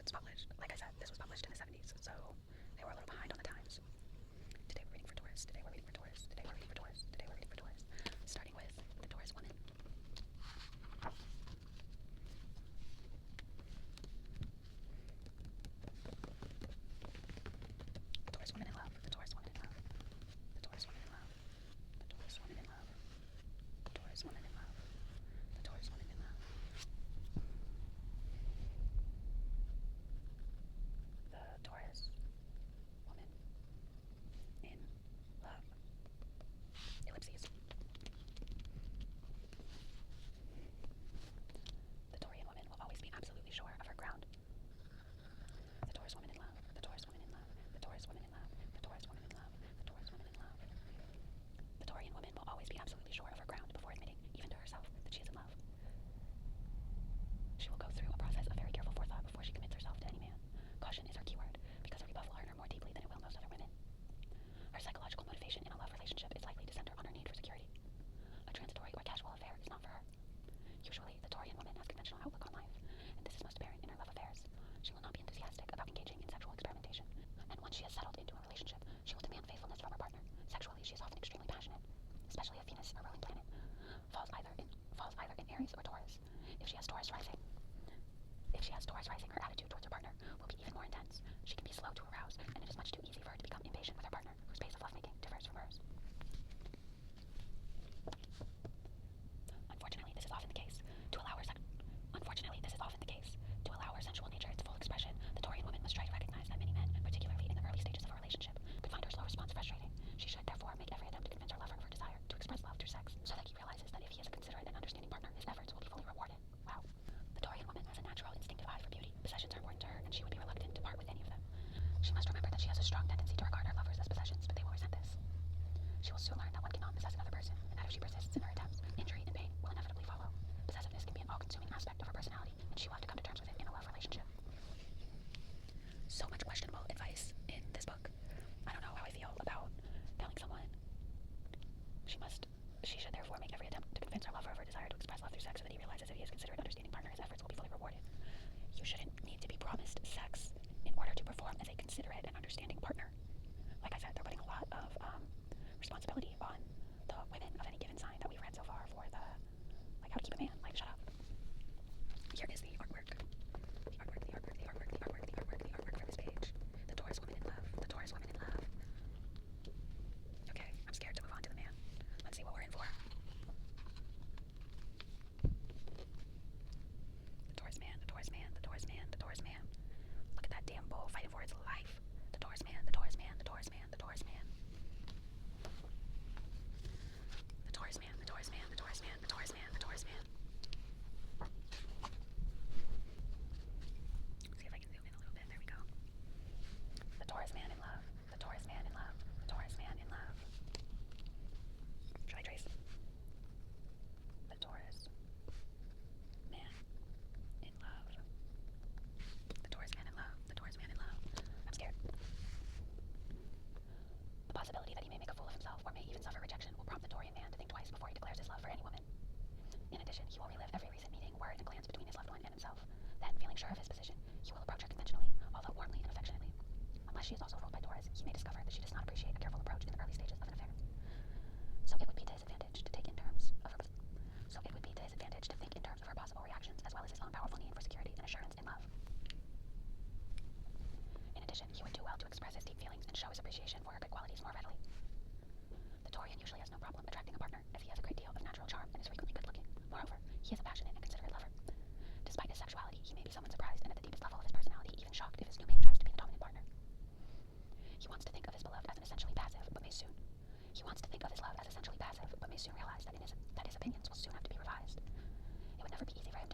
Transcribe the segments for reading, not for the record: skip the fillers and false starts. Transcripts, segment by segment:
it's published. Like I said, this was published in the 70s, so they were a little behind on the times. Today we're reading for Taurus. Today we're reading for Taurus. Today we're reading for Taurus. Today we're reading for Taurus. Starting with the Taurus woman. The Taurus woman in love. The Taurus woman in love. The Taurus woman in love. The Taurus woman in love. The Taurus woman in love. The Taurus woman in love. The Taurus woman in love. Ellipses. The Taurian woman will always be absolutely sure of her ground. The Taurus woman in love. The Taurus woman in love. The Taurus woman in love. The Taurus woman in love. The Taurus woman in love. The Taurian woman will always be absolutely sure of her ground before admitting, even to herself, that she is in love. She will go through a process of very careful forethought before she commits herself to any man. Caution is her keyword, because a rebuff will hurt her more deeply than it will most other women. Her psychological motivation in a love relationship is likely to center on her need for security. A transitory or casual affair is not for her. Usually, the Taurian woman has conventional outlook on life, and this is most apparent in her love affairs. She will not be enthusiastic about engaging in sexual experimentation, and once she has settled into a relationship, she will demand faithfulness from her partner. Sexually, she is often extremely passionate, especially if Venus, her ruling planet, falls either in Aries or Taurus. If she has Taurus rising, her attitude towards her partner will be even more intense. She can be slow to arouse, and it is much too easy for her to become impatient with her partner, whose pace of lovemaking differs from hers. Unfortunately, this is often the case. To allow her sensual nature its full expression, the Taurian woman must try to recognize that many men, particularly in the early stages of a relationship, could find her slow response frustrating. She should, therefore, make every attempt to convince her lover of her desire to express love through sex, so that he realizes that if he is a considerate and understanding partner, his efforts will be fully rewarded. Wow. The Taurian woman has a natural instinctive eye for beauty. Possessions are important to her, and she would be reluctant to part with any of them. She must remember that she has a strong tendency to regard her lovers as possessions, but they will resent this. She will soon learn that one cannot possess another person, and that if she persists in her attempts, injury and pain will inevitably follow. Possessiveness can be an all-consuming aspect of her personality, and she will have to come to terms with it in a love relationship. So much questionable advice in this book. I don't know how I feel about telling someone she should therefore make every attempt to convince her lover of her desire to express love through sex, so that he realizes if he is considered understanding partner, his efforts will be fully rewarded. You shouldn't need to be promised sex in order to perform as a considerate and understanding partner. Like I said, they're putting a lot of responsibility on the women of any given sign that we've read so far for the, like, how to keep a man. Like, shut up. Here is the artwork. The artwork for this page. The Taurus woman in love. The Taurus woman in love. Okay, I'm scared to move on to the man. Let's see what we're in for. The Taurus man, the Taurus man, the Taurus man, the Taurus man. Look at that damn bull fighting for its life. The Taurus man, the Taurus man, the Taurus man, the Taurus man. The Taurus man, the Taurus man, the Taurus man, the Taurus man, the Taurus man. See if I can zoom in a little bit. There we go. The Taurus man in love. The Taurus man in love. The Taurus man in love. Should I trace? The Taurus man in love. The Taurus man in love. The Taurus man in love. I'm scared. The possibility that he may make a fool of himself or may even suffer rejection will prompt the Taurian man to think twice before he declares his love for any woman. In addition, he will relive every recent meeting, word, and glance between his loved one and himself. Then, feeling sure of his position, he will approach her conventionally, although warmly and affectionately. Unless she is also ruled by Taurus, he may discover that she does not appreciate a careful approach in the early stages of an affair. So it would be to his advantage to think in terms of her possible reactions, as well as his own powerful need for security and assurance in love. In addition, he would do well to express his deep feelings and show his appreciation for her good qualities more readily. The Taurian usually has no problem attracting a partner, as he has a great deal of natural charm and is frequently good-looking. Moreover, he is a passionate and considerate lover. Despite his sexuality, he may be somewhat surprised and at the deepest level of his personality even shocked if his new mate tries to be the dominant partner. He wants to think of his beloved as essentially passive, but may soon realize that his opinions will soon have to be revised. It would never be easy for him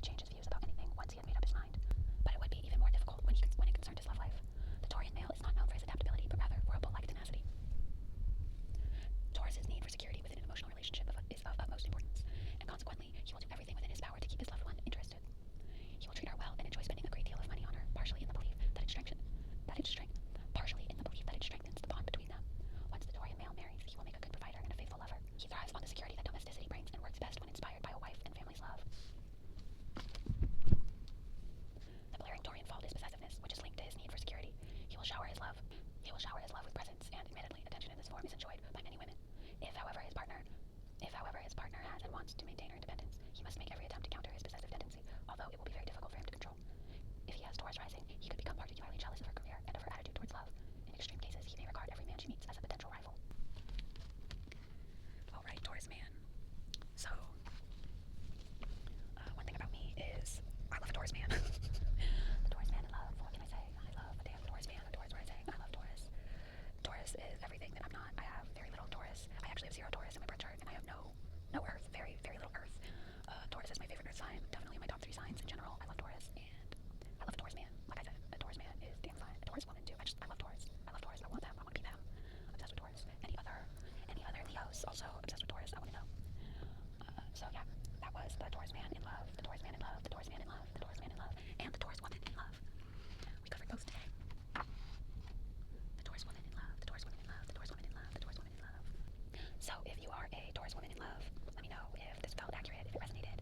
meets as a potential rival. Alright, Taurus man. So, one thing about me is I love a Taurus man. The Taurus man in love. What can I say? I love a damn Taurus man. A Taurus rising. I love Taurus. Taurus is everything that I'm not. I have very little Taurus. I actually have 0 Taurus in my birth chart, and I have no Earth. Very, very little Earth. Taurus is my favorite Earth sign. Definitely in my top 3 signs in general. I love Taurus, and I love a Taurus man. Like I said, a Taurus man is damn fine. A Taurus woman too. I love Taurus. I love Taurus. I want them. I want to be them. Obsessed with Taurus. Any other Leos also obsessed with Taurus. I want to know. So yeah, that was the Taurus man in love. The Taurus man in love. The Taurus man in love. The Taurus man in love. And the Taurus woman in love. We covered those today. The Taurus woman in love. The Taurus woman in love. The Taurus woman in love. The Taurus woman in love. So if you are a Taurus woman in love, let me know if this felt accurate, if it resonated.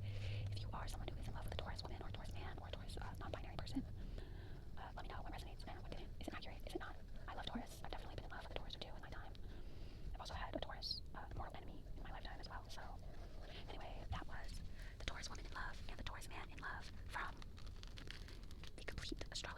If you are someone who is in love with a Taurus woman or a Taurus man or a Taurus non-binary person, let me know what resonates and what didn't. Is it accurate? Is it not? I love Taurus. I've definitely been in love with a Taurus or 2 in my time. I've also had a Taurus mortal enemy in my lifetime as well. So anyway, that was the Taurus woman in love and the Taurus man in love from the complete astrology